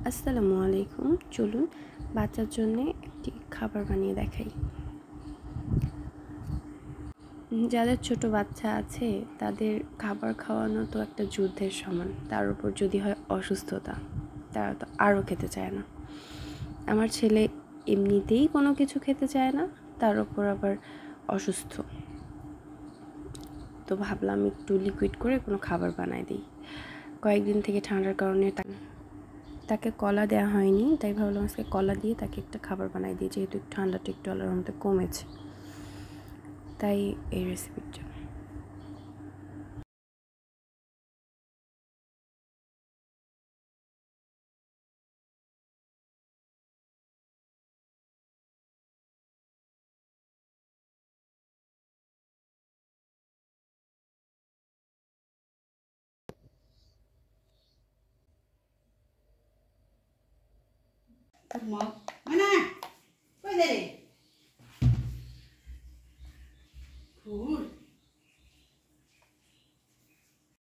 আসসালামু আলাইকুম। চলুন বাচ্চার জন্য একটি খাবার বানিয়ে দেখাই। যাদের ছোট বাচ্চা আছে তাদের খাবার খাওয়ানো তো একটা যুদ্ধের সমান। তার উপর যদি হয় অসুস্থতা, তারা তো আরও খেতে চায় না। আমার ছেলে এমনিতেই কোনো কিছু খেতে চায় না, তার উপর আবার অসুস্থ। তো ভাবলাম একটু লিকুইড করে কোনো খাবার বানাই দিই। কয়েকদিন থেকে ঠান্ডার কারণে তাকে কলা দেওয়া হয়নি, তাই ভাবলাম আজকে কলা দিয়ে তাকে একটা খাবার বানাই দিই, যেহেতু ঠান্ডাটা একটু আল্লাহর রহমতে কমেছে, তাই এই রেসিপিটা। Mana? Kau dari?